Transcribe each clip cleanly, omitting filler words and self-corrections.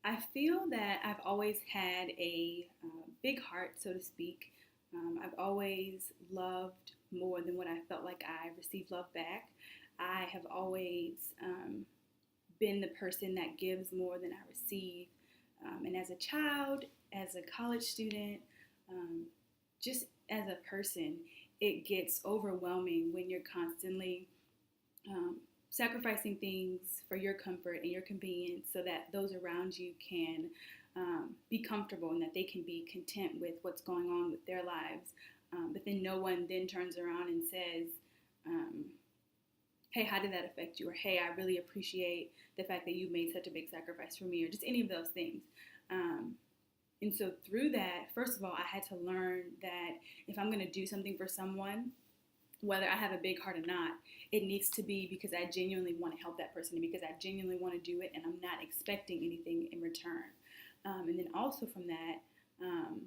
I feel that I've always had a big heart, so to speak. I've always loved more than what I felt like I received love back. I have always been the person that gives more than I receive. And as a child, as a college student, um, just as a person, it gets overwhelming when you're constantly um, sacrificing things for your comfort and your convenience so that those around you can be comfortable and that they can be content with what's going on with their lives. But then no one then turns around and says, um, hey, how did that affect you? Or hey, I really appreciate the fact that you made such a big sacrifice for me, or just any of those things. Um, and so through that, first of all, I had to learn that if I'm going to do something for someone, whether I have a big heart or not, it needs to be because I genuinely want to help that person and because I genuinely want to do it and I'm not expecting anything in return. And then also from that, um,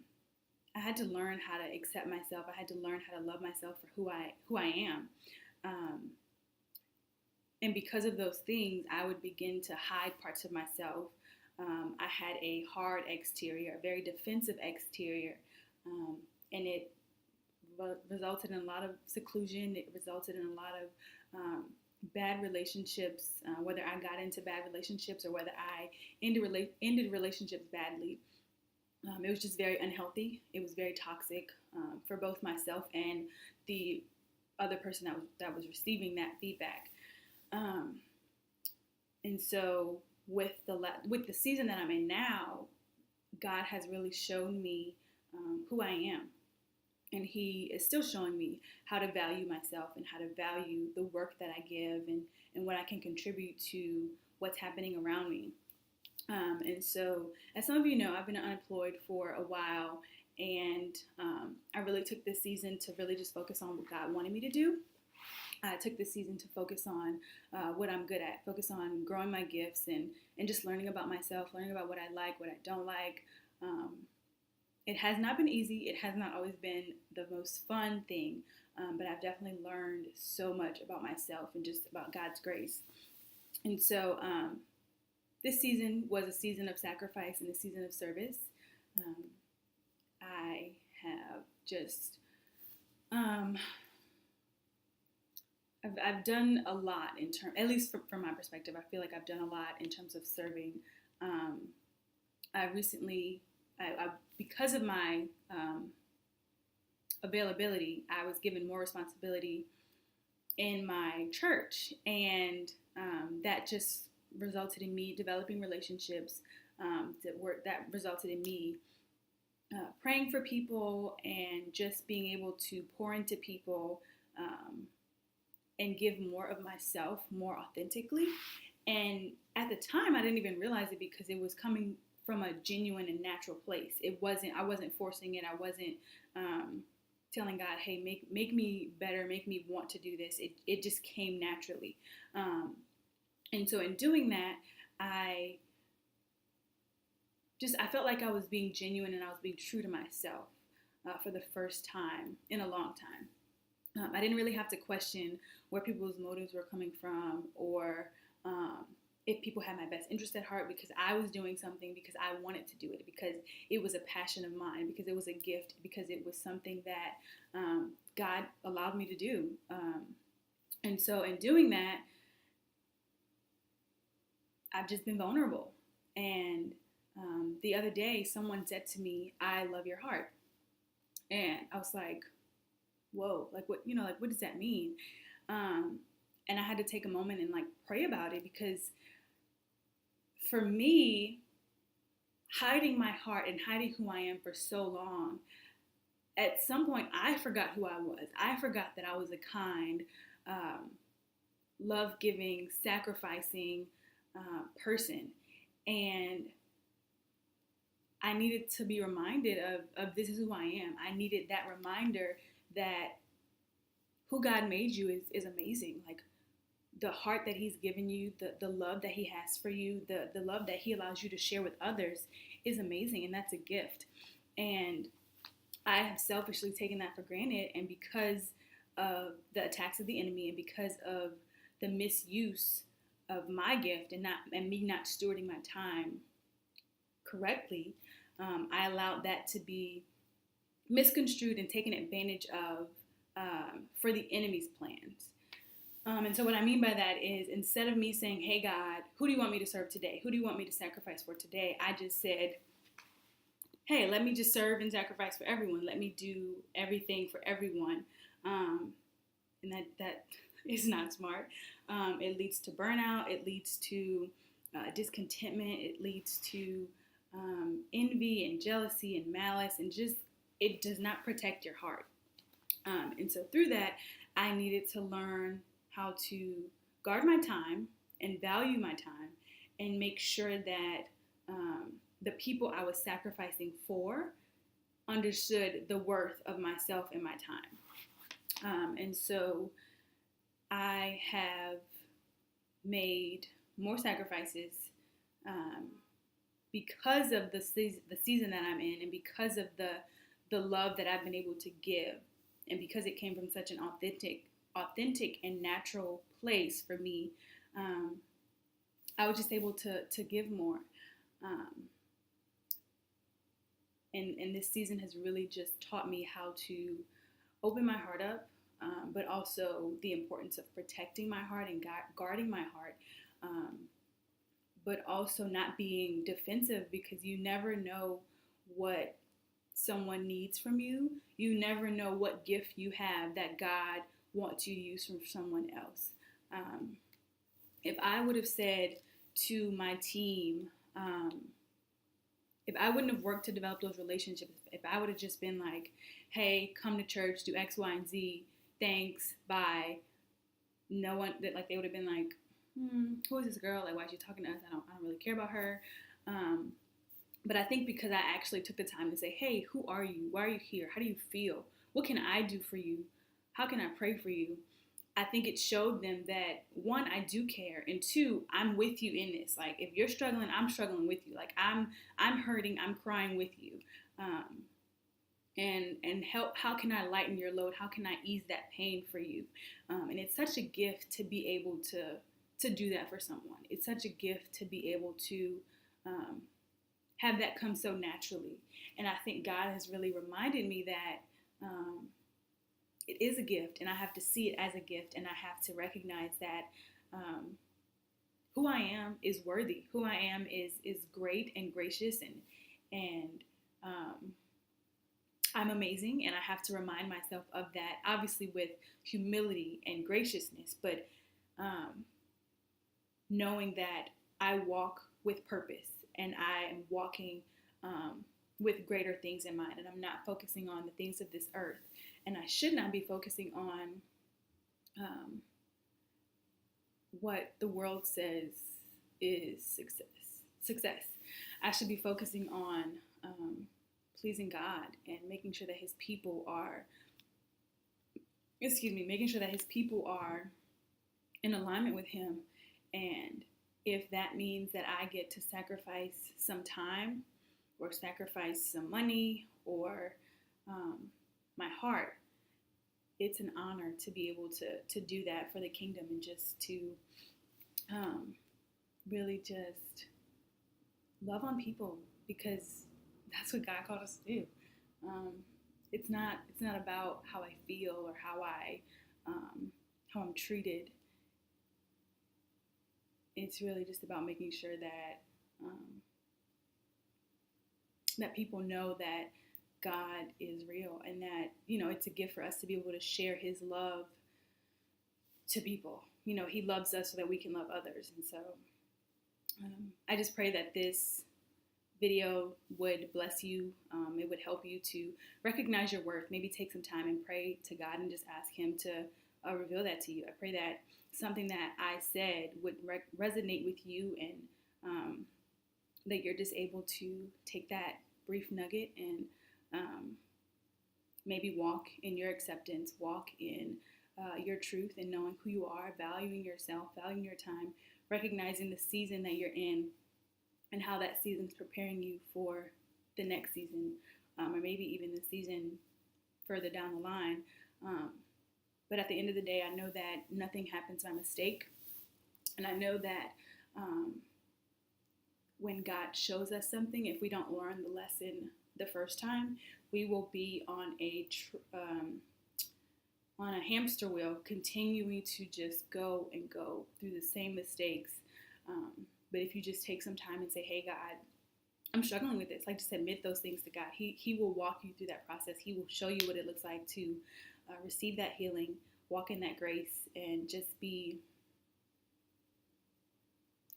I had to learn how to accept myself. I had to learn how to love myself for who I am. Um, and because of those things, I would begin to hide parts of myself. I had a hard exterior, a very defensive exterior, and it resulted in a lot of seclusion. It resulted in a lot of bad relationships, whether I got into bad relationships or whether I ended relationships badly. It was just very unhealthy. It was very toxic for both myself and the other person that was receiving that feedback. Um, and so with the season that I'm in now, God has really shown me who I am. And He is still showing me how to value myself and how to value the work that I give and what I can contribute to what's happening around me. And so, as some of you know, I've been unemployed for a while, and I really took this season to really just focus on what God wanted me to do. I took this season to focus on what I'm good at, focus on growing my gifts and just learning about myself, learning about what I like, what I don't like. It has not been easy. It has not always been the most fun thing, but I've definitely learned so much about myself and just about God's grace. And so this season was a season of sacrifice and a season of service. Um, I have just um, I've done a lot in terms, at least from my perspective, I feel like I've done a lot in terms of serving. Um, I recently, because of my availability, I was given more responsibility in my church, and that just resulted in me developing relationships that resulted in me praying for people and just being able to pour into people. And give more of myself more authentically. And at the time, I didn't even realize it because it was coming from a genuine and natural place. I wasn't forcing it. I wasn't telling God, hey, make me better, make me want to do this. It just came naturally. And so in doing that, I felt like I was being genuine and I was being true to myself for the first time in a long time. I didn't really have to question where people's motives were coming from or if people had my best interest at heart, because I was doing something because I wanted to do it, because it was a passion of mine, because it was a gift, because it was something that God allowed me to do. And so in doing that, I've just been vulnerable. And the other day, someone said to me, I love your heart. And I was like, whoa, like what does that mean? And I had to take a moment and like pray about it, because for me, hiding my heart and hiding who I am for so long, at some point I forgot who I was. I forgot that I was a kind, love-giving, sacrificing person. And I needed to be reminded of this is who I am. I needed that reminder that who God made you is amazing. Like the heart that He's given you, the love that He has for you, the love that He allows you to share with others is amazing, and that's a gift. And I have selfishly taken that for granted, and because of the attacks of the enemy and because of the misuse of my gift and me not stewarding my time correctly, I allowed that to be misconstrued and taken advantage of for the enemy's plans. And so what I mean by that is, instead of me saying, hey, God, who do you want me to serve today? Who do you want me to sacrifice for today? I just said, hey, let me just serve and sacrifice for everyone. Let me do everything for everyone. And that is not smart. It leads to burnout. It leads to discontentment. It leads to envy and jealousy and malice, and just, it does not protect your heart. And so through that, I needed to learn how to guard my time and value my time and make sure that the people I was sacrificing for understood the worth of myself and my time. And so I have made more sacrifices because of the season that I'm in, and because of the love that I've been able to give, and because it came from such an authentic and natural place for me. I was just able to give more. And this season has really just taught me how to open my heart up, but also the importance of protecting my heart and guarding my heart, but also not being defensive, because you never know what someone needs from you. You never know what gift you have that God wants you to use from someone else. If I would have said to my team, if I wouldn't have worked to develop those relationships, if I would have just been like, hey, come to church, do X, Y, and Z, thanks, bye, no one, that, like, they would have been like, who is this girl? Like, why is she talking to us? I don't really care about her. But I think because I actually took the time to say, hey, who are you? Why are you here? How do you feel? What can I do for you? How can I pray for you? I think it showed them that, one, I do care, and two, I'm with you in this. Like, if you're struggling, I'm struggling with you. Like, I'm hurting, I'm crying with you. And help. How can I lighten your load? How can I ease that pain for you? And it's such a gift to be able to do that for someone. It's such a gift to be able to have that come so naturally. And I think God has really reminded me that it is a gift, and I have to see it as a gift, and I have to recognize that who I am is worthy. Who I am is great and gracious, and I'm amazing, and I have to remind myself of that, obviously with humility and graciousness, but knowing that I walk with purpose, and I am walking with greater things in mind, and I'm not focusing on the things of this earth, and I should not be focusing on what the world says is success. I should be focusing on pleasing God and making sure that His people are, making sure that His people are in alignment with Him. And if that means that I get to sacrifice some time, or sacrifice some money, or my heart, it's an honor to be able to do that for the kingdom, and just to really just love on people, because that's what God called us to do. It's not about how I feel or how I'm treated. It's really just about making sure that that people know that God is real, and that, it's a gift for us to be able to share His love to people. He loves us so that we can love others. And so I just pray that this video would bless you. It would help you to recognize your worth. Maybe take some time and pray to God and just ask Him to reveal that to you. I pray that something that I said would resonate with you, and that you're just able to take that brief nugget and maybe walk in your acceptance, walk in your truth, and knowing who you are, valuing yourself, valuing your time, recognizing the season that you're in, and how that season's preparing you for the next season, or maybe even the season further down the line. But at the end of the day, I know that nothing happens by mistake. And I know that when God shows us something, if we don't learn the lesson the first time, we will be on a hamster wheel, continuing to just go and go through the same mistakes. But if you just take some time and say, "Hey, God, I'm struggling with this," like just admit those things to God. He will walk you through that process. He will show you what it looks like to receive that healing, walk in that grace, and just be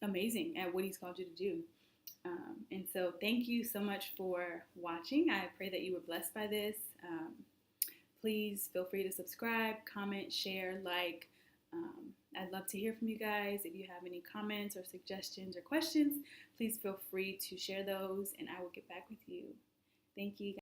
amazing at what He's called you to do. And so thank you so much for watching. I pray that you were blessed by this. Please feel free to subscribe, comment, share, like. I'd love to hear from you guys. If you have any comments or suggestions or questions, please feel free to share those and I will get back with you. Thank you.